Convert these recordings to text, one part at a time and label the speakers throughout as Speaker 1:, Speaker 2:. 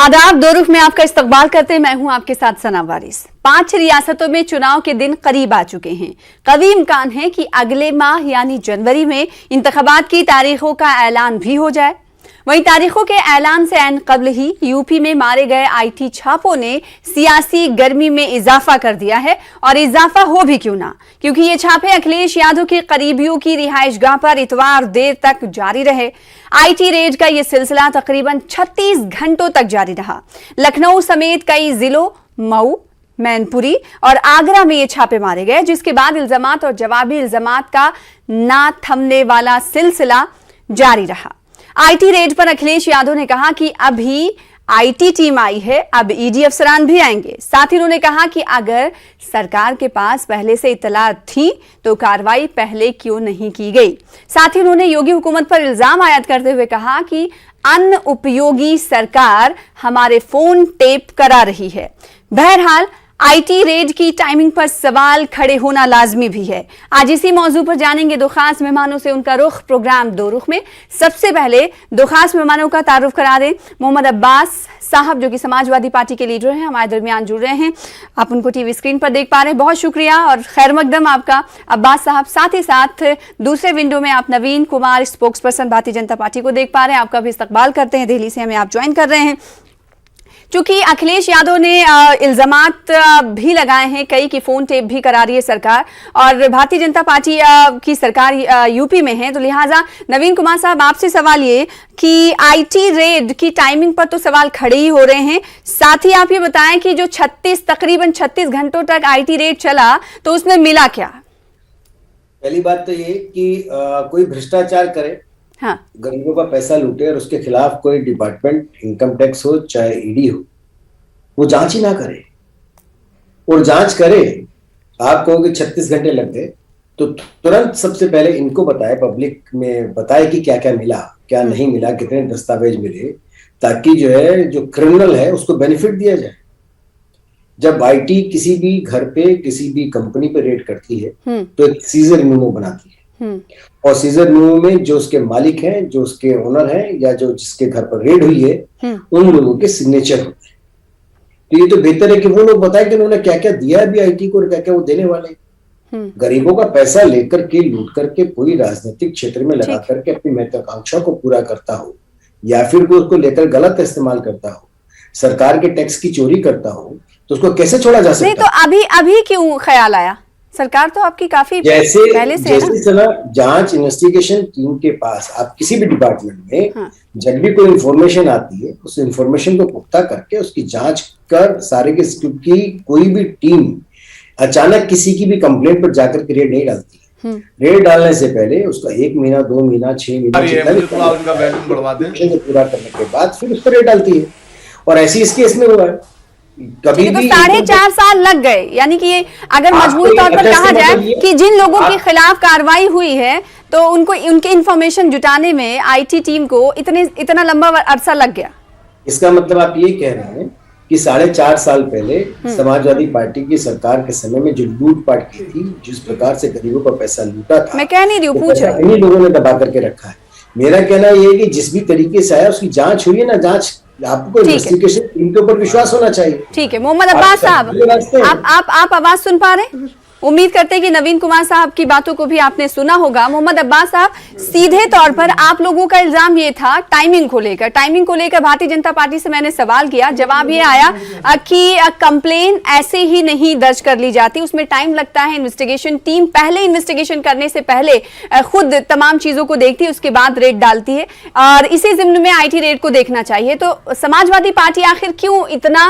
Speaker 1: आदाब, दो रुख में आपका इस्तकबाल करते हैं। मैं हूं आपके साथ सना वारिस। 5 रियासतों में चुनाव के दिन करीब आ चुके हैं। कवी इम्कान है कि अगले माह यानी जनवरी में इंतखाबात की तारीखों का ऐलान भी हो जाए। वहीं तारीखों के ऐलान से ऐन कबल ही यूपी में मारे गए आईटी छापों ने सियासी गर्मी में इजाफा कर दिया है, और इजाफा हो भी क्यों ना, क्योंकि ये छापे अखिलेश यादव के करीबियों की रिहाइशगाह पर इतवार देर तक जारी रहे। आईटी रेड का ये सिलसिला तकरीबन 36 घंटों तक जारी रहा। लखनऊ समेत कई जिलों, मऊ, मैनपुरी और आगरा में ये छापे मारे गए, जिसके बाद इल्जामात और जवाबी इल्जामात का ना थमने वाला सिलसिला जारी रहा। आईटी रेड पर अखिलेश यादव ने कहा कि अभी आईटी टीम आई है, अब ईडी अफसरान भी आएंगे। साथ ही उन्होंने कहा कि अगर सरकार के पास पहले से इत्तला थी तो कार्रवाई पहले क्यों नहीं की गई। साथ ही उन्होंने योगी हुकूमत पर इल्जाम आयद करते हुए कहा कि अन उपयोगी सरकार हमारे फोन टेप करा रही है। बहरहाल आईटी रेड की टाइमिंग पर सवाल खड़े होना लाजमी भी है। आज इसी मौजू पर जानेंगे दो खास मेहमानों से उनका रुख। प्रोग्राम दो रुख में सबसे पहले दो खास मेहमानों का तारुफ करा दें। मोहम्मद अब्बास साहब, जो कि समाजवादी पार्टी के लीडर हैं, हमारे दरमियान जुड़ रहे हैं। आप उनको टीवी स्क्रीन पर देख पा रहे हैं, बहुत शुक्रिया और खैर मकदम आपका अब्बास साहब। साथ ही साथ दूसरे विंडो में आप नवीन Kumar, spokes person Bharatiya Janata party को देख पा रहे हैं। आपका भी इस्तकबाल करते हैं, दिल्ली से हमें आप ज्वाइन कर रहे हैं। चूंकि अखिलेश यादव ने इल्जामात भी लगाए हैं कई की फोन टेप भी करा रही है सरकार, और भारतीय जनता पार्टी की सरकार यूपी में है, तो लिहाजा नवीन कुमार साहब आपसे सवाल ये कि आईटी रेड की टाइमिंग पर तो सवाल खड़े ही हो रहे हैं। साथ ही आप ये बताएं कि जो तकरीबन 36 घंटों तक आईटी रेड चला तो उसमें मिला क्या?
Speaker 2: पहली बात तो ये कि कोई भ्रष्टाचार करे, हाँ, गरीबों का पैसा लूटे और उसके खिलाफ कोई डिपार्टमेंट, इनकम टैक्स हो चाहे ईडी हो, वो जांच ही ना करे। और जांच करे, आप कहोगे 36 घंटे लग गए, तो तुरंत सबसे पहले इनको बताए, पब्लिक में बताए कि क्या क्या मिला, क्या नहीं मिला, कितने दस्तावेज मिले, ताकि जो है जो क्रिमिनल है उसको बेनिफिट दिया जाए। जब आईटी किसी भी घर पे, किसी भी कंपनी पे रेड करती है तो एक सीजर मेमो बनाती है, और सीजर मेमो में जो उसके मालिक हैं, जो उसके ओनर हैं, या जो जिसके घर पर रेड हुई है, उन लोगों के सिग्नेचर होते हैं। तो ये तो बेहतर है कि वो लोग बताएं कि उन्होंने क्या क्या दिया है भी आईटी को और क्या क्या वो देने वाले हैं। गरीबों का पैसा लेकर के, लूट करके कोई राजनीतिक क्षेत्र में लगा करके अपनी महत्वाकांक्षा को पूरा करता हो, या फिर वो उसको लेकर गलत इस्तेमाल करता हो, सरकार के टैक्स की चोरी करता हो, तो उसको कैसे छोड़ा जा सकता है?
Speaker 1: नहीं, तो अभी क्यों ख्याल आया? सरकार तो आपकी काफी पहले से
Speaker 2: जैसे जांच इन्वेस्टिगेशन टीम के पास, आप किसी भी डिपार्टमेंट में जब भी कोई इंफॉर्मेशन आती है, उस इंफॉर्मेशन को पुख्ता करके उसकी जांच कर सारे की कोई भी टीम अचानक किसी की भी कंप्लेंट पर जाकर के रेड नहीं डालती है। रेड डालने से पहले उसका 1 महीना, 2 महीना, 6 महीना पूरा करने के बाद फिर उस पर रेड डालती है, और ऐसी इस केस में हुआ है। कभी
Speaker 1: तो 4.5 साल लग गए, यानी कि अगर मजबूत तौर पर कहा जाए कि जिन लोगों के खिलाफ कार्रवाई हुई है तो उनको उनके इंफॉर्मेशन जुटाने में आईटी टीम को इतना लंबा अरसा लग गया।
Speaker 2: इसका मतलब आप ये कह रहे हैं कि 4.5 साल पहले समाजवादी पार्टी की सरकार के समय में जो लूटपाट की थी, जिस प्रकार से गरीबों का पैसा लूटा था,
Speaker 1: मैं कह नहीं रही हूँ, पूछ रही हूँ,
Speaker 2: इन्हीं लोगों ने दबा करके रखा है। मेरा कहना यह है कि जिस भी तरीके से आया उसकी जांच हुई है ना, जांच आपको इन्वेस्टिगेशन टीम के ऊपर विश्वास होना चाहिए।
Speaker 1: ठीक है मोहम्मद अब्बास साहब, आप आवाज सुन पा रहे हैं? उम्मीद करते हैं कि नवीन कुमार साहब की बातों को भी आपने सुना होगा। मोहम्मद अब्बास साहब, सीधे तौर पर आप लोगों का इल्जाम ये था टाइमिंग को लेकर भारतीय जनता पार्टी से मैंने सवाल किया, जवाब ये आया कि कंप्लेन ऐसे ही नहीं दर्ज कर ली जाती, उसमें टाइम लगता है। इन्वेस्टिगेशन टीम पहले इन्वेस्टिगेशन करने से पहले खुद तमाम चीजों को देखती है, उसके बाद रेड डालती है, और इसी जिम्न में आईटी रेड को देखना चाहिए। तो समाजवादी पार्टी आखिर क्यों इतना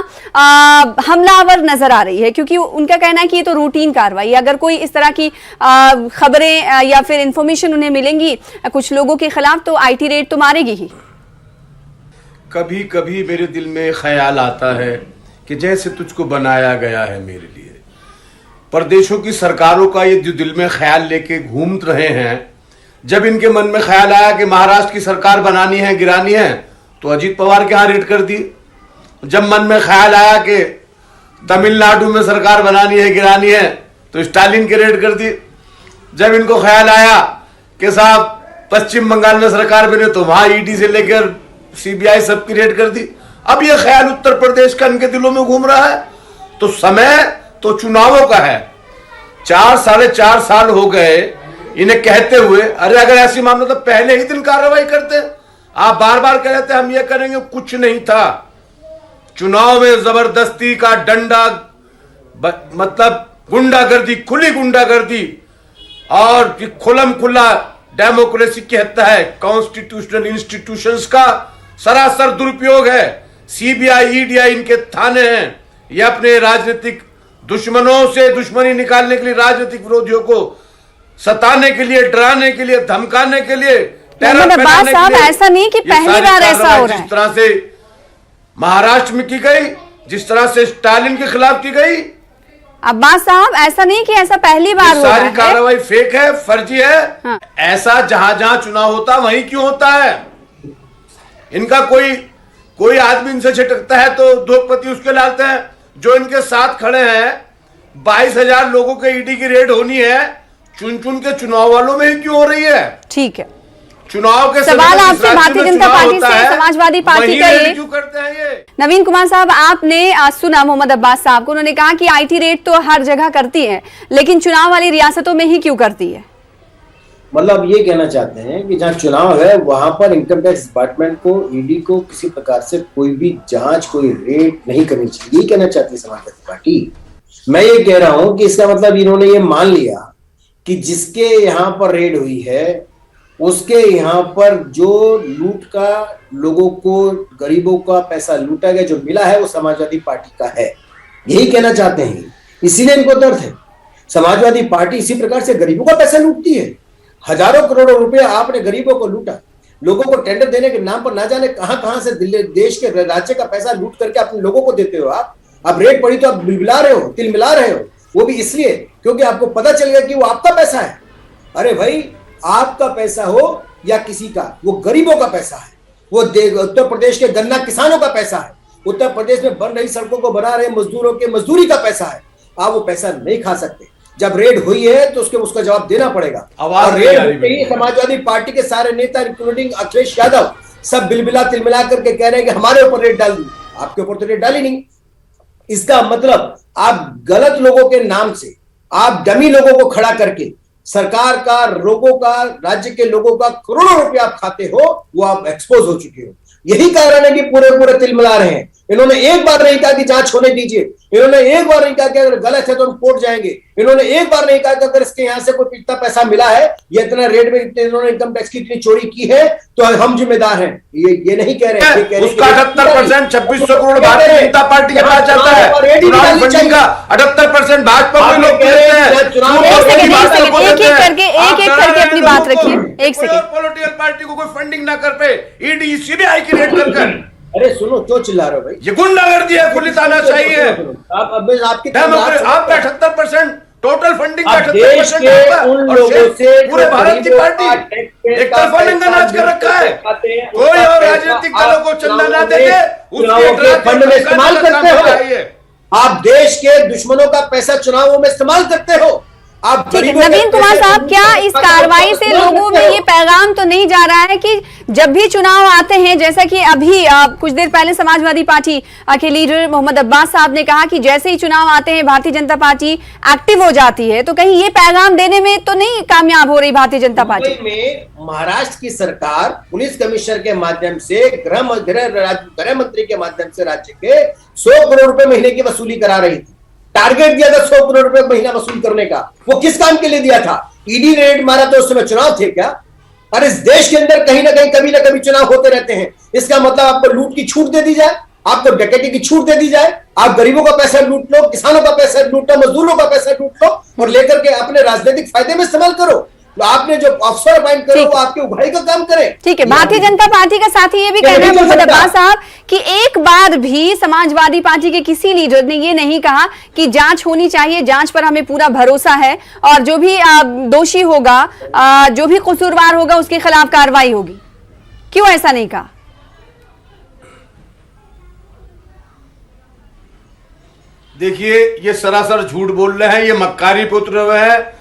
Speaker 1: हमलावर नजर आ रही है? क्योंकि उनका कहना है कि ये तो रूटीन कार्रवाई, अगर कोई इस तरह की खबरें या फिर इंफॉर्मेशन उन्हें मिलेंगी कुछ लोगों के खिलाफ तो आईटी रेड तो मारेगी ही।
Speaker 3: कभी कभी मेरे दिल में ख्याल आता है कि जैसे तुझको बनाया गया है मेरे लिए। प्रदेशों की सरकारों का ये जो दिल में ख्याल लेके घूम रहे हैं, जब इनके मन में ख्याल आया कि महाराष्ट्र की सरकार बनानी है, गिरानी है, तो अजीत पवार के यहाँ रेड कर दी। जब मन में ख्याल आया कि तमिलनाडु में सरकार बनानी है, गिरानी है, तो स्टालिन की रेड कर दी। जब इनको ख्याल आया कि साहब पश्चिम बंगाल में सरकार बने, तो वहां ईडी से लेकर सीबीआई सबकी रेड कर दी। अब ये ख्याल उत्तर प्रदेश का इनके दिलों में घूम रहा है। तो समय तो चुनावों का है। 4-4.5 साल हो गए इन्हें कहते हुए, अरे अगर ऐसी मामला तो पहले ही दिन कार्रवाई करते। आप बार बार कह रहे थे हम ये करेंगे, कुछ नहीं था। चुनाव में जबरदस्ती का डंडा, मतलब गुंडागर्दी, खुली गुंडागर्दी और खुलम खुला डेमोक्रेसी की हत्या है। कॉन्स्टिट्यूशनल इंस्टीट्यूशंस का सरासर दुरुपयोग है। सीबीआई, ईडीआई इनके थाने हैं। ये अपने राजनीतिक दुश्मनों से दुश्मनी निकालने के लिए, राजनीतिक विरोधियों को सताने के लिए, डराने के लिए, धमकाने के लिए, टेरर फैलाने के लिए।
Speaker 1: ऐसा नहीं कि पहली बार ऐसा हो रहा है।
Speaker 3: जिस तरह से महाराष्ट्र में की गई, जिस तरह से स्टालिन के खिलाफ की गई।
Speaker 1: अब्बास साहब, ऐसा नहीं कि ऐसा पहली बार हो रहा है।
Speaker 3: सारी कार्रवाई फेक है, फर्जी है।
Speaker 1: हाँ।
Speaker 3: ऐसा जहां जहां चुनाव होता वहीं क्यों होता है? इनका कोई आदमी इनसे छिटकता है तो उद्योगपति उसके लाते हैं। जो इनके साथ खड़े हैं, 22,000 लोगों के ईडी की रेड होनी है, चुन चुन के चुनाव वालों में ही क्यों हो रही है?
Speaker 1: ठीक है,
Speaker 3: चुनाव के
Speaker 1: सवाल आपसे भारतीय जनता पार्टी से समाजवादी पार्टी का ये
Speaker 3: क्यों करते हैं ये?
Speaker 1: नवीन कुमार साहब, आपने आज सुना मोहम्मद अब्बास साहब को, उन्होंने कहा कि आईटी रेड तो हर जगह करती है, लेकिन चुनाव वाली रियासतों में ही क्यों करती है?
Speaker 2: मतलब ये कहना चाहते हैं कि जहां चुनाव है वहां पर इनकम टैक्स डिपार्टमेंट को, ईडी को किसी प्रकार से कोई भी जांच, कोई रेड नहीं करनी चाहिए, ये कहना चाहती है समाजवादी पार्टी। मैं ये कह रहा हूं कि इसका मतलब इन्होंने ये मान लिया कि जिसके यहाँ पर रेड हुई है उसके यहाँ पर जो लूट का, लोगों को, गरीबों का पैसा लूटा गया, जो मिला है वो समाजवादी पार्टी का है, यही कहना चाहते हैं। इसीलिए इनको दर्द है। समाजवादी पार्टी इसी प्रकार से गरीबों का पैसा लूटती है। हजारों करोड़ों रुपया आपने गरीबों को लूटा, लोगों को टेंडर देने के नाम पर ना जाने कहां से देश के, राज्य का पैसा लूट करके अपने लोगों को देते हो। आप रेट पड़ी तो आप बिलबिला रहे हो, तिल मिला रहे हो, वो भी इसलिए क्योंकि आपको पता चल गया कि वो आपका पैसा है। अरे भाई, आपका पैसा हो या किसी का, वो गरीबों का पैसा है। वो उत्तर प्रदेश के गन्ना किसानों का पैसा है। उत्तर प्रदेश में बन रही सड़कों को बना रहे मजदूरों के मजदूरी का पैसा है। आप वो पैसा नहीं खा सकते। जब रेड हुई है तो उसका जवाब देना पड़ेगा। और रेड होते ही समाजवादी पार्टी के सारे नेता इंक्लूडिंग अखिलेश यादव सब बिलबिला तिलमिला करके कह रहे हैं कि हमारे ऊपर रेड डाल दी। आपके ऊपर तो रेड डाली नहीं। इसका मतलब आप गलत लोगों के नाम से, आप डमी लोगों को खड़ा करके सरकार का, लोगों का, राज्य के लोगों का करोड़ों रुपया आप खाते हो, वो आप एक्सपोज हो चुके हो। यही कारण है कि पूरे तिलमिला रहे हैं। इन्होंने एक बार नहीं कहा कि जांच होने दीजिए। इन्होंने एक बार नहीं कहा कि अगर गलत है तो हम कोर्ट जाएंगे। इन्होंने एक बार नहीं कहा कि अगर इसके यहाँ से कोई इतना पैसा मिला है, ये इतना रेट में इन्होंने इनकम टैक्स की इतनी चोरी की है तो हम जिम्मेदार हैं। ये नहीं कह रहे हैं।
Speaker 3: उसका 78% 2600 करोड़ भारतीय जनता पार्टी के पास जाता है। 78% भाजपा को लोग देते हैं।
Speaker 1: एक करके अपनी बात रखिए। एक सेकंड,
Speaker 3: पॉलिटिकल पार्टी को कोई फंडिंग ना कर पे, ईडी सीबीआई की रेड कर।
Speaker 2: अरे सुनो, क्यों चिल्ला रहे हो भाई?
Speaker 3: ये गुंडागर्दी है, खुली तानाशाही है।
Speaker 2: आपकी
Speaker 3: 78% टोटल फंडिंग का
Speaker 2: 78% उन लोगों से
Speaker 3: पूरे भारत की पार्टी एक तरफा नाच कर रखा है। कोई और राजनीतिक दलों को चंदा ना देके उसके
Speaker 2: फंड में इस्तेमाल करते हो। आप देश के दुश्मनों का पैसा चुनावों में इस्तेमाल करते हो।
Speaker 1: ठीक है, नवीन कुमार साहब, क्या इस कार्रवाई से लोगों में ये पैगाम तो नहीं जा रहा है कि जब भी चुनाव आते हैं, जैसा कि अभी कुछ देर पहले समाजवादी पार्टी के लीडर मोहम्मद अब्बास साहब ने कहा कि जैसे ही चुनाव आते हैं भारतीय जनता पार्टी एक्टिव हो जाती है, तो कहीं ये पैगाम देने में तो नहीं कामयाब हो रही भारतीय जनता पार्टी?
Speaker 2: में महाराष्ट्र की सरकार पुलिस कमिश्नर के माध्यम से, गृह मंत्री के माध्यम से राज्य के 100 करोड़ रुपए महीने की वसूली करा रही थी। टारगेट दिया था 100 करोड़ रुपए महीना वसूल करने का। वो किस काम के लिए दिया था? ईडी रेड मारा तो उस समय चुनाव थे क्या? और इस देश के अंदर कहीं ना कहीं, कभी ना कभी चुनाव होते रहते हैं। इसका मतलब आपको लूट की छूट दे दी जाए, आपको डकैती की छूट दे दी जाए, आप गरीबों का पैसा लूट लो, किसानों का पैसा लूट लो, मजदूरों का पैसा लूट लो और लेकर के अपने राजनीतिक फायदे में इस्तेमाल करो। आपने जो अफसर अपॉइंट करो वो आपके उगाई का काम करे।
Speaker 1: ठीक है, भारतीय जनता पार्टी का साथी ये भी कह रहे हैं मोहम्मद अब्बास साहब कि एक बार भी समाजवादी पार्टी के किसी लीडर ने ये नहीं कहा कि जांच होनी चाहिए, जांच पर हमें पूरा भरोसा है और जो भी दोषी होगा, जो भी कसूरवार होगा उसके खिलाफ कार्रवाई होगी। क्यों ऐसा नहीं कहा?
Speaker 3: देखिए, ये सरासर झूठ बोल रहे हैं, ये मक्कारी पे उतरे हुए हैं।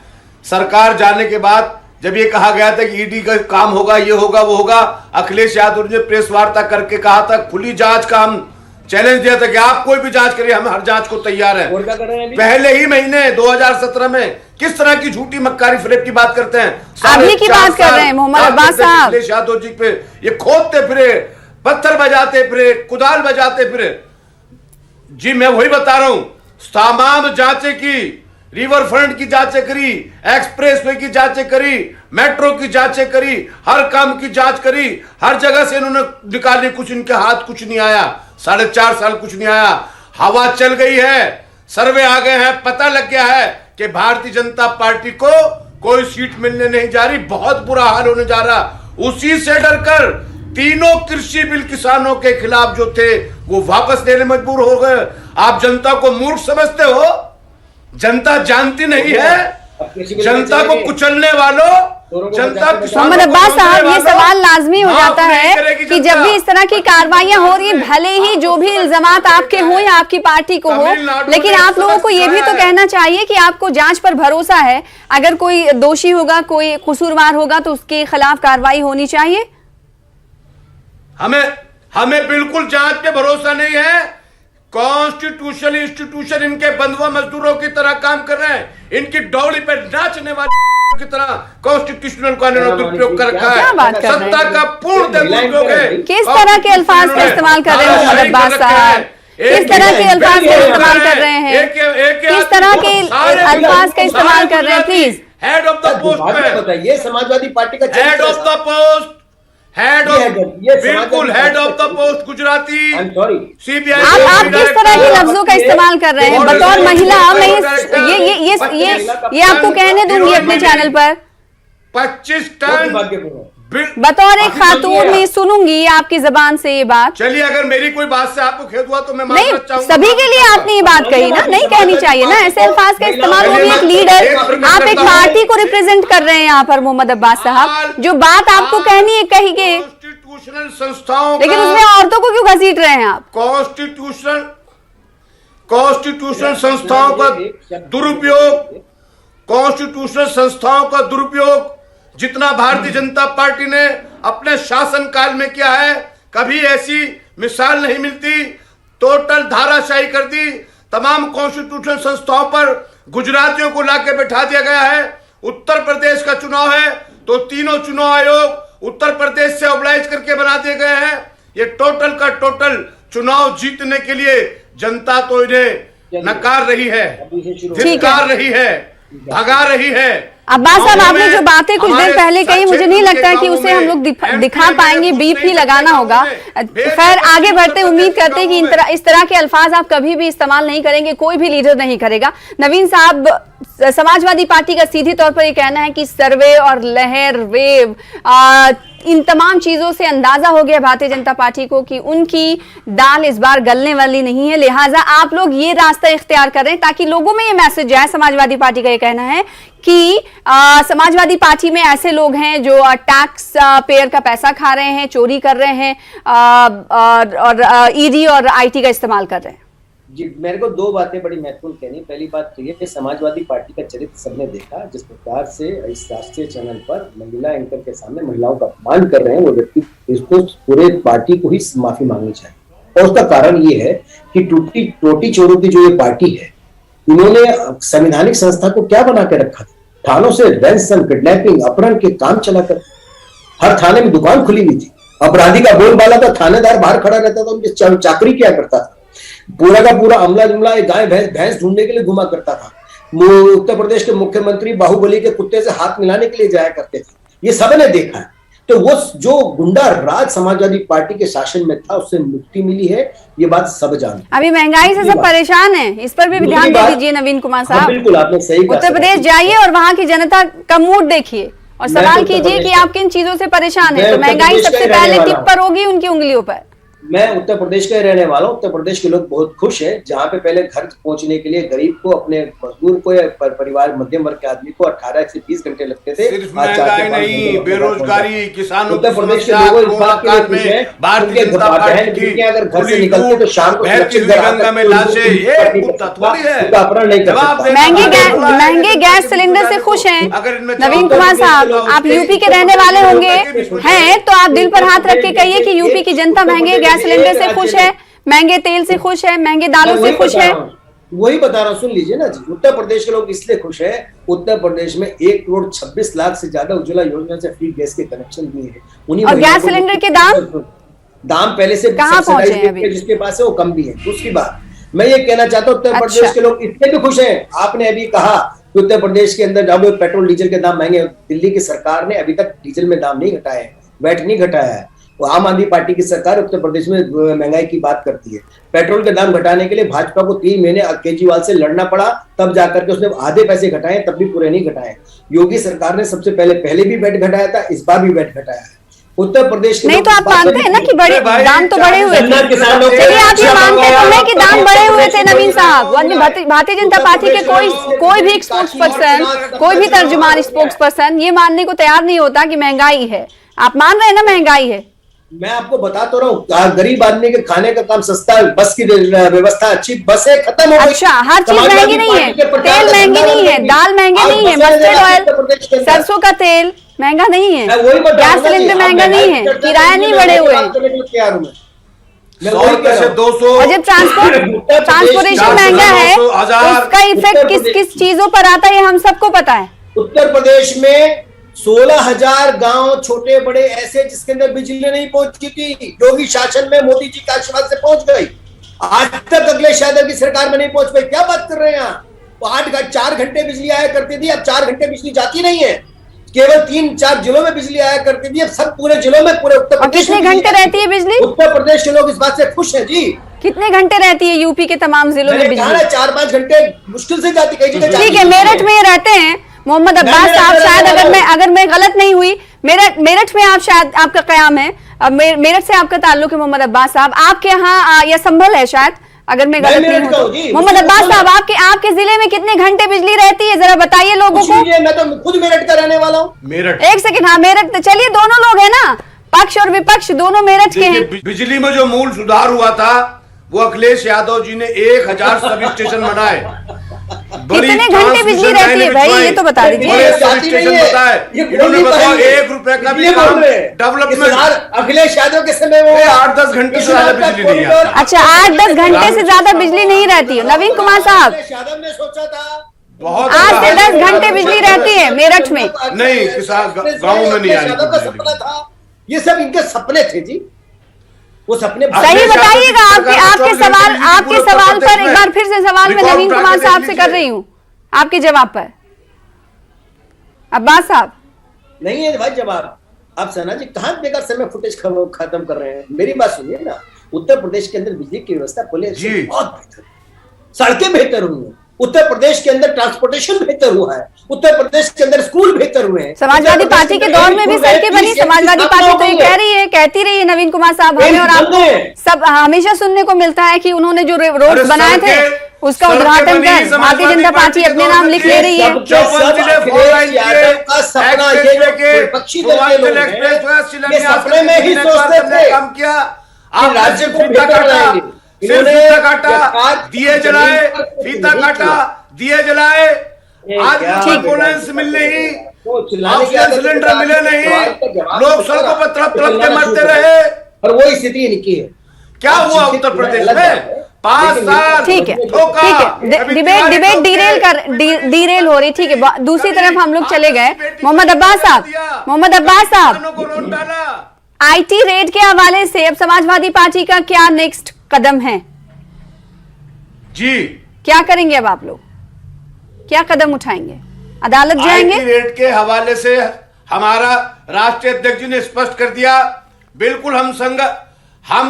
Speaker 3: सरकार जाने के बाद जब ये कहा गया था कि ईडी का काम होगा, ये होगा, वो होगा, अखिलेश यादव ने प्रेस वार्ता करके कहा था खुली जांच का हम चैलेंज दिया था कि आप कोई भी जांच करिए, हम हर जांच को तैयार हैं। पहले ही महीने 2017 में किस तरह की झूठी मक्कारी फरेब की बात करते हैं,
Speaker 1: अभी की बात कर रहे हैं मोहम्मद अब्बास साहब।
Speaker 3: अखिलेश यादव जी पे ये खोदते फिरे, पत्थर बजाते फिरे, कुदाल बजाते फिरे। जी मैं वही बता रहा हूं, तमाम जांचें की, रिवर फ्रंट की जांचें करी, एक्सप्रेसवे की जांचें करी, मेट्रो की जांचें करी, हर काम की जांच करी, हर जगह से इन्होंने निकाली, कुछ इनके हाथ कुछ नहीं आया, 4.5 साल कुछ नहीं आया। हवा चल गई है, सर्वे आ गए हैं, पता लग गया है कि भारतीय जनता पार्टी को कोई सीट मिलने नहीं जा रही, बहुत बुरा हाल होने जा रहा। उसी से डरकर तीनों कृषि बिल किसानों के खिलाफ जो थे वो वापस लेने मजबूर हो गए। आप जनता को मूर्ख समझते हो, जनता जानती नहीं है, जनता को कुचलने वालों, जनता।
Speaker 1: मोहम्मद अब्बास साहब, ये सवाल लाजमी हो जाता है कि जब भी इस तरह की कार्रवाइयां हो रही, भले ही जो भी इल्जामात आपके हो या आपकी पार्टी को हो, लेकिन आप लोगों को ये भी तो कहना चाहिए कि आपको जांच पर भरोसा है। अगर कोई दोषी होगा, कोई कसूरवार होगा तो उसके खिलाफ कार्रवाई होनी चाहिए।
Speaker 3: हमें बिल्कुल जांच पे भरोसा नहीं है। कॉन्स्टिट्यूशनल इंस्टीट्यूशन इनके बंधुआ मजदूरों की तरह काम कर रहे हैं, इनकी डौली पे नाचने वाले की तरह कॉन्स्टिट्यूशनल कानूनों का दुरुपयोग कर रखा है, सत्ता का पूर्ण दुरुपयोग है।
Speaker 1: किस तरह के अल्फाज का इस्तेमाल कर रहे हैं मोहम्मद अब्बास साहब? किस तरह के अल्फाज का इस्तेमाल कर रहे हैं? किस तरह के अल्फाज का इस्तेमाल कर रहे हैं? Please
Speaker 3: head of the post
Speaker 2: बताइए, समाजवादी पार्टी का
Speaker 3: हेड ऑफ द पोस्ट, बिल्कुल head of the post Gujarati CBI.
Speaker 1: आप किस तरह के लफ्जों का इस्तेमाल कर रहे हैं? बतौर महिला मैं ये आपको कहने दूंगी अपने चैनल पर।
Speaker 3: 25 टन
Speaker 1: बतौर एक खातून में सुनूंगी आपकी जबान से ये बात।
Speaker 3: चलिए, अगर मेरी कोई बात से आपको खेद हुआ तो मैं
Speaker 1: नहीं, सभी के लिए आपने ये बात कही ना, नहीं कहनी चाहिए ना ऐसे अल्फाज का इस्तेमाल। वो भी एक लीडर, आप एक पार्टी को रिप्रेजेंट कर रहे हैं यहाँ पर मोहम्मद अब्बास साहब। जो बात आपको कहनी है कहिए,
Speaker 3: कॉन्स्टिट्यूशनल संस्थाओं,
Speaker 1: लेकिन उसमें औरतों को क्यों घसीट रहे हैं आप?
Speaker 3: कॉन्स्टिट्यूशनल संस्थाओं का दुरुपयोग, कॉन्स्टिट्यूशनल संस्थाओं का दुरुपयोग जितना भारतीय जनता पार्टी ने अपने शासनकाल में किया है, कभी ऐसी मिसाल नहीं मिलती। टोटल धाराशाही कर दी, तमाम कॉन्स्टिट्यूशनल संस्थाओं पर गुजरातियों को लाके बैठा दिया गया है। उत्तर प्रदेश का चुनाव है तो तीनों चुनाव आयोग उत्तर प्रदेश से ऑब्लाइज करके बना दिए गए हैं। ये टोटल का टोटल चुनाव जीतने के लिए जनता तो इन्हें नकार रही है, धिक्कार रही है, भगा रही है।
Speaker 1: अब्बास साहब, आपने जो बातें कुछ देर पहले कही, मुझे नहीं लगता है कि उसे हम लोग दिखा पाएंगे, बीप ही लगाना होगा। खैर, आगे बढ़ते उम्मीद करते हैं कि इस तरह के अल्फाज आप कभी भी इस्तेमाल नहीं करेंगे, कोई भी लीडर नहीं करेगा। नवीन साहब, समाजवादी पार्टी का सीधे तौर पर ये कहना है कि सर्वे और लहर वेव इन तमाम चीजों से अंदाजा हो गया भारतीय जनता पार्टी को कि उनकी दाल इस बार गलने वाली नहीं है, लिहाजा आप लोग ये रास्ता इख्तियार कर रहे हैं ताकि लोगों में ये मैसेज जाए। समाजवादी पार्टी का ये कहना है कि समाजवादी पार्टी में ऐसे लोग हैं जो टैक्स पेयर का पैसा खा रहे हैं, चोरी कर रहे हैं और ईडी और आईटी का इस्तेमाल कर रहे हैं।
Speaker 2: जी, मेरे को दो बातें बड़ी महत्वपूर्ण कहनी। पहली बात तो ये कि समाजवादी पार्टी का चरित्र सबने देखा, जिस प्रकार से इस राष्ट्रीय चैनल पर महिला एंकर के सामने महिलाओं का अपमान कर रहे हैं, वो व्यक्ति, इसको पूरे पार्टी को ही माफी मांगनी चाहिए। और उसका कारण ये है कि टोटी चोरों की जो ये पार्टी है, इन्होंने संवैधानिक संस्था को क्या बना के रखा था? थानों से रैंसम, किडनैपिंग, अपहरण के काम चलाकर हर थाने में दुकान खुली हुई थी। अपराधी का बोलबाला था, थानेदार बाहर खड़ा रहता था, उनकी चाकरी किया करता था। पूरा का पूरा अमला जुमला एक गाय भैंस ढूंढने के लिए घुमा करता था। उत्तर प्रदेश के मुख्यमंत्री बाहुबली के कुत्ते से हाथ मिलाने के लिए जाया करते थे। ये सबने देखा है। तो वो जो गुंडा राज समाजवादी पार्टी के शासन में था, उससे मुक्ति मिली है, ये बात सब जानते।
Speaker 1: अभी महंगाई से सब परेशान है, इस पर भी ध्यान दे दीजिए नवीन कुमार साहब।
Speaker 2: बिल्कुल, आपने सही कहा।
Speaker 1: उत्तर प्रदेश जाइए और वहां की जनता का मूड देखिए और सवाल कीजिए कि आप किन चीजों से परेशान है। तो महंगाई सबसे पहले टिप पर होगी उनकी उंगलियों पर।
Speaker 2: मैं उत्तर प्रदेश का रहने वाला हूँ। उत्तर प्रदेश के लोग बहुत खुश हैं, जहाँ पे पहले घर पहुंचने के लिए गरीब को, अपने मजदूर को या परिवार मध्यम वर्ग के आदमी को 18 से 20 घंटे लगते थे।
Speaker 3: सिर्फ महंगाई नहीं, बेरोजगारी, किसानों
Speaker 2: उत्तर प्रदेश के लोगों इस बात के लिए खुश हैं।
Speaker 3: भारतीय जनता पार्टी की
Speaker 2: अगर घर से निकलते तो शाम को
Speaker 3: गंगा में लाशें, ये थोड़ी है,
Speaker 2: अपहरण नहीं कर सकता।
Speaker 1: महंगे गैस सिलेंडर से खुश हैं नवीन कुमार साहब। आप यूपी के रहने वाले होंगे हैं तो आप दिल पर हाथ रख के कहिए कि यूपी की जनता महंगे गैस सिलेंडर से खुश है। महंगे तेल से खुश है, महंगे दालों से खुश है।
Speaker 2: वही बता रहा हूँ, सुन लीजिए ना जी। उत्तर प्रदेश के लोग इसलिए खुश है, उत्तर प्रदेश में 1,26,00,000 से ज्यादा उज्ज्वला योजना से फ्री गैस के कनेक्शन दिए हैं। उन्हीं
Speaker 1: और गैस सिलेंडर के
Speaker 2: दाम पहले से
Speaker 1: कहाँ पहुंचे हैं अभी?
Speaker 2: जिसके पास है वो कम भी है। दूसरी बात मैं ये कहना चाहता हूँ, उत्तर प्रदेश के लोग इसलिए भी खुश हैं। आपने अभी कहा कि उत्तर प्रदेश के अंदर जब पेट्रोल डीजल के दाम महंगे, दिल्ली की सरकार ने अभी तक डीजल में दाम नहीं घटाए हैं, वैट नहीं घटाया है। वो आम आदमी पार्टी की सरकार उत्तर प्रदेश में महंगाई की बात करती है। पेट्रोल के दाम घटाने के लिए भाजपा को 3 महीने केजरीवाल से लड़ना पड़ा, तब जाकर के उसने आधे पैसे घटाए, तब भी पूरे नहीं घटाए। योगी सरकार ने सबसे पहले भी वैट घटाया था, इस बार भी वैट घटाया है। उत्तर प्रदेश के
Speaker 1: नहीं तो आप मानते हैं ना कि बड़े दाम तो बढ़े हुए थे। चलिए आप ये मानते तो हैं कि दाम बढ़े हुए थे नवीन साहब। भारतीय जनता पार्टी के कोई भी स्पोक्स पर्सन, कोई भी तर्जुमान स्पोक्स पर्सन ये मानने को तैयार नहीं होता कि महंगाई है। आप मान रहे हैं ना महंगाई है?
Speaker 2: मैं आपको बता तो रहा हूँ, गरीब आदमी के खाने का काम सस्ता, बस की व्यवस्था अच्छी, बसें खत्म हो गई।
Speaker 1: अच्छा, हर चीज महंगी नहीं है, तेल महंगी नहीं है, दाल महंगी नहीं है, मस्टर्ड ऑयल, सरसों का तेल महंगा नहीं है, गैस सिलेंडर महंगा नहीं है, किराया नहीं बढ़े हुए हैं। और जब ट्रांसपोर्टेशन महंगा है तो उसका इफेक्ट किस किस चीजों पर आता है, ये हम सबको पता है।
Speaker 2: उत्तर प्रदेश में 16,000 गांव छोटे बड़े ऐसे जिसके अंदर बिजली नहीं पहुंची थी, योगी शासन में मोदी जी के आशीर्वाद से पहुंच गई। आज तक अखिलेश यादव की सरकार में नहीं पहुंच पाई। क्या बात कर रहे हैं आप? 4 घंटे बिजली आया करती थी, अब 4 घंटे बिजली जाती नहीं है। केवल 3-4 जिलों में बिजली आया करती थी, अब सब पूरे जिलों में, पूरे उत्तर प्रदेश में।
Speaker 1: कितने घंटे रहती है बिजली?
Speaker 2: उत्तर प्रदेश के लोग इस बात से खुश हैं जी।
Speaker 1: कितने घंटे रहती है यूपी के तमाम जिलों में बिजली?
Speaker 2: 4-5 घंटे मुश्किल से जाती, कई जगह।
Speaker 1: ठीक है, मेरठ में रहते हैं मोहम्मद अब्बास साहब, शायद अगर मैं गलत नहीं हुई, मेरठ में आप शायद आपका कयाम है, मेरठ से आपका ताल्लुक है मोहम्मद अब्बास साहब। आपके यहाँ यह संभल है शायद, अगर मैं गलत नहीं हूँ। मोहम्मद अब्बास साहब, आपके जिले में कितने घंटे बिजली रहती है, जरा बताइए लोगों को।
Speaker 2: मैं तो खुद मेरठ का रहने वाला हूँ।
Speaker 3: मेरठ,
Speaker 1: एक सेकंड, हाँ मेरठ, चलिए दोनों लोग हैं ना, पक्ष और विपक्ष दोनों मेरठ के हैं।
Speaker 3: बिजली में जो मूल सुधार हुआ था वो अखिलेश यादव जी ने 1000 सब स्टेशन बनाए।
Speaker 1: कितने घंटे बिजली रहती है भाई, ये तो बता दीजिए।
Speaker 3: इन्होंने बताया 1 रुपए का भी काम डेवलपमेंट
Speaker 2: अखिलेश यादव के समय में
Speaker 3: 8-10 घंटे से ज्यादा बिजली नहीं आती।
Speaker 1: अच्छा, 8-10 घंटे से ज्यादा बिजली नहीं रहती है। नवीन कुमार साहब,
Speaker 2: यादव ने सोचा था
Speaker 3: बहुत
Speaker 1: 8 से 10 घंटे बिजली रहती है मेरठ में।
Speaker 3: नहीं, किसान गाँव में नहीं आ रही।
Speaker 2: सपना था, ये सब इनके सपने थे जी, वो सपने।
Speaker 1: सही बताइएगा। आपके सवाल पर एक बार फिर से सवाल मैं नवीन कुमार साहब से कर रही हूँ, आपके जवाब पर। अब्बास साहब,
Speaker 2: नहीं है भाई जवाब। आप सना जी कहाँ बेकार समय फुटेज खत्म कर रहे हैं। मेरी बात सुनिए ना, उत्तर प्रदेश के अंदर बिजली की व्यवस्था पहले बहुत बेहतर, सड़कें बेहतर हुई हैं। उत्तर प्रदेश के अंदर ट्रांसपोर्टेशन बेहतर हुआ है, उत्तर प्रदेश के अंदर स्कूल बेहतर हुए हैं।
Speaker 1: समाजवादी पार्टी के दौर में भी सड़कें बनी। समाजवादी पार्टी तो ये कहती रही है नवीन कुमार साहब, हमें और आपको सब हमेशा सुनने को मिलता है कि उन्होंने जो रोड बनाए थे उसका उद्घाटन कर भारतीय जनता पार्टी अपने नाम लिख ले रही है।
Speaker 2: सपने में ही सोचते थे राज्य को बेहतर
Speaker 3: फीता काटा, दिए जलाए, फीता काटा, दिए जलाए, आज एम्बुलेंस मिल नहीं, ऑक्सीजन सिलेंडर मिले नहीं, लोग सड़कों पर तड़प के मरते रहे।
Speaker 2: और वो स्थिति इनकी है।
Speaker 3: क्या हुआ उत्तर प्रदेश में? 5 साल।
Speaker 1: ठीक है, डिबेट डीरेल हो रही। ठीक है, दूसरी तरफ हम लोग चले गए। मोहम्मद अब्बास साहब, IT रेड के हवाले से अब समाजवादी पार्टी का क्या नेक्स्ट कदम है
Speaker 3: जी?
Speaker 1: क्या करेंगे अब आप लोग, क्या कदम उठाएंगे? अदालत जाएंगे?
Speaker 3: IT रेड के हवाले से हमारा राष्ट्रीय अध्यक्ष जी ने स्पष्ट कर दिया, बिल्कुल हम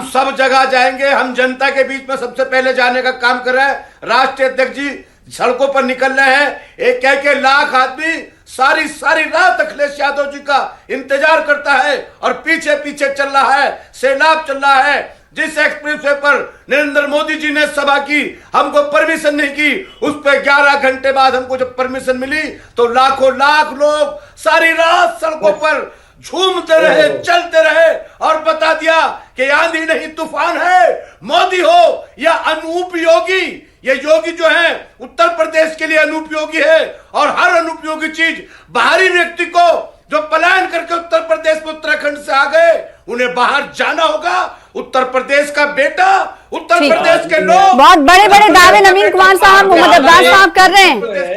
Speaker 3: सब जगह जाएंगे। हम जनता के बीच में सबसे पहले जाने का काम कर रहे हैं। राष्ट्रीय अध्यक्ष जी सड़कों पर निकल रहे हैं। एक कह के लाख आदमी सारी रात अखिलेश यादव जी का इंतजार करता है और पीछे पीछे चल रहा है, सैलाब चल रहा है। जिस एक्सप्रेसवे पर नरेंद्र मोदी जी ने सभा की, हमको परमिशन नहीं की, उस पर 11 घंटे बाद हमको जब परमिशन मिली तो लाखों लाख लोग सारी रात सड़कों पर झूमते रहे, चलते रहे और बता दिया कि आंधी नहीं तूफान है, मोदी हो या अनुपयोगी। ये योगी जो है उत्तर प्रदेश के लिए अनुपयोगी है और हर अनुपयोगी चीज बाहरी व्यक्ति को जो पलायन करके उत्तर प्रदेश में उत्तराखंड से आ गए उन्हें बाहर जाना होगा। उत्तर प्रदेश का बेटा उत्तर प्रदेश के लोग
Speaker 1: बहुत बड़े बड़े दावे नवीन कुमार साहब, मोहम्मद अब्बास साहब कर रहे हैं।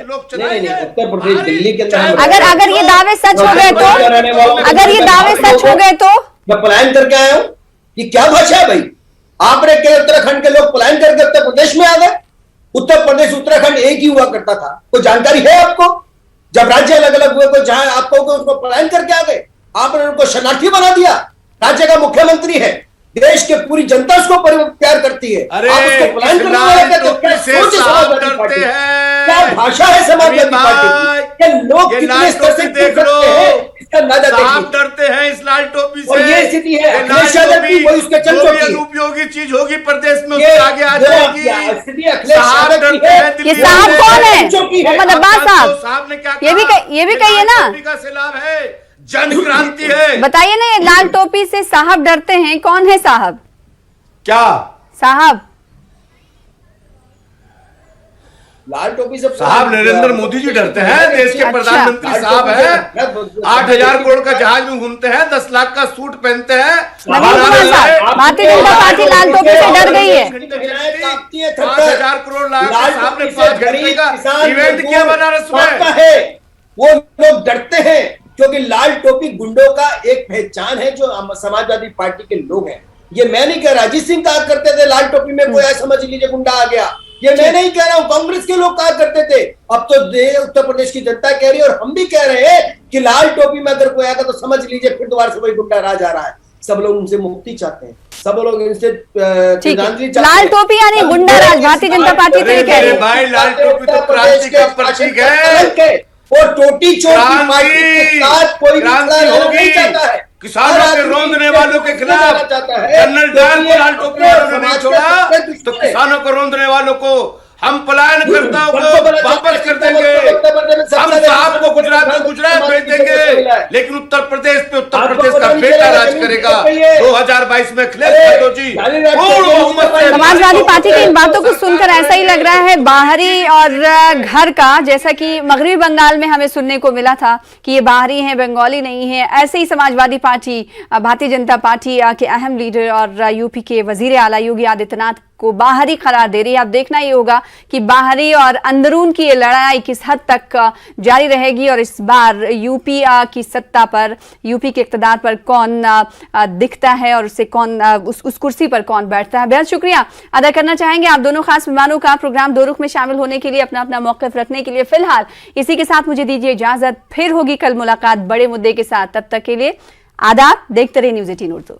Speaker 2: उत्तर प्रदेश दिल्ली के अंदर
Speaker 1: अगर ये दावे सच हो गए तो, अगर ये दावे सच हो गए तो
Speaker 2: मैं पलायन करके आया हूं, ये क्या भाषा है भाई? आपने के उत्तराखंड के लोग पलायन करके उत्तर प्रदेश में आ गए? उत्तर प्रदेश उत्तराखंड एक ही हुआ करता था, कोई जानकारी है आपको? जब राज्य अलग अलग हुए, कोई जहां आपको उसको पलायन करके आ गए, आपने उनको शरणार्थी बना दिया। राज्य का मुख्यमंत्री है, देश के पूरी जनता उसको प्यार करती है,
Speaker 3: अरे
Speaker 2: आप उसको पलायन करने वाले कहते हैं? क्या सोच है समाजवादी पार्टी की? क्या भाषा है समाजवादी पार्टी की? ये लोग कितने स्तर से देख लो, इसका अंदाजा
Speaker 3: साहब डरते हैं इस लाल टोपी से।
Speaker 2: और ये स्थिति है अखिलेश यादव की, वही उसके चमचों की।
Speaker 3: उपयोगी चीज होगी प्रदेश में, उसके आगे आ जाएगी।
Speaker 2: स्थिति अखिलेश यादव की है।
Speaker 1: ये साहब कौन है? मोहम्मद अब्बास
Speaker 3: साहब ने क्या
Speaker 1: ये भी कहिए ना,
Speaker 3: का सैलाब है, जन क्रांति है।
Speaker 1: बताइए ना, ये लाल टोपी से साहब डरते हैं, कौन है साहब?
Speaker 3: क्या
Speaker 1: साहब?
Speaker 2: लाल टोपी से
Speaker 3: साहब नरेंद्र मोदी जी डरते हैं, देश के प्रधानमंत्री साहब हैं। 8,000 करोड़ का जहाज में घूमते हैं, 10 लाख का सूट पहनते हैं।
Speaker 1: नवीन कुमार साहब, भारतीय जनता पार्टी लाल टोपी से डर गई है।
Speaker 3: 5,000 करोड़ साहब ने 5 घंटे का इवेंट किया बनारस में।
Speaker 2: वो लोग डरते हैं क्योंकि लाल टोपी गुंडों का एक पहचान है, जो समाजवादी पार्टी के लोग हैं। ये मैं नहीं कह रहा, अजीत सिंह कहा करते थे लाल टोपी में कोई समझ लीजिए गुंडा आ गया, ये मैं नहीं कह रहा हूं, कांग्रेस के लोग कहा करते थे। अब तो उत्तर प्रदेश की जनता कह रही है और हम भी कह रहे हैं कि लाल टोपी में अगर कोई आएगा तो समझ लीजिए फिर दोबारा से वही गुंडा राज आ रहा है। सब लोग उनसे मुक्ति चाहते हैं, सब लोग इनसे श्रद्धांजलि चाहते हैं।
Speaker 1: लाल टोपी यानी गुंडा राज, भारतीय जनता पार्टी तो ये कह रही है।
Speaker 3: भाई लाल टोपी तो क्रांति का प्रतीक है,
Speaker 2: और टोटी चोर की पार्टी के साथ कोई
Speaker 3: क्रांति होगी। किसानों के रौंदने वालों के खिलाफ जनरल डायर को लाल टोपी वालों ने नहीं छोड़ा, तो किसानों को रौंदने वालों को हम पलायन करताओं को वापस कर देंगे। हम साहब को गुजरात में गुजरात भेज देंगे, लेकिन उत्तर प्रदेश पे उत्तर प्रदेश का बेटा राज करेगा। 2022 में अखिलेश यादव जी पूर्ण बहुमत से।
Speaker 1: समाजवादी पार्टी की इन बातों को सुनकर ऐसा ही लग रहा है बाहरी और घर का, जैसा कि मगरबी बंगाल में हमें सुनने को मिला था कि ये बाहरी है, बंगाली नहीं है। ऐसे ही समाजवादी पार्टी, भारतीय जनता पार्टी के अहम लीडर और यूपी के वजीर आला योगी आदित्यनाथ को बाहरी करार दे रही है। अब देखना ही होगा कि बाहरी और अंदरून की ये लड़ाई किस हद तक जारी रहेगी और इस बार यूपी की सत्ता पर, यूपी के इक़्तिदार पर कौन दिखता है और उससे कौन उस कुर्सी पर कौन बैठता है। बेहद शुक्रिया अदा करना चाहेंगे आप दोनों खास मेहमानों का प्रोग्राम दो रुख में शामिल होने के लिए, अपना अपना मौक़िफ़ रखने के लिए। फिलहाल इसी के साथ मुझे दीजिए इजाजत, फिर होगी कल मुलाकात बड़े मुद्दे के साथ। तब तक के लिए आदाब, देखते रहिए न्यूज़ 18 उर्दू।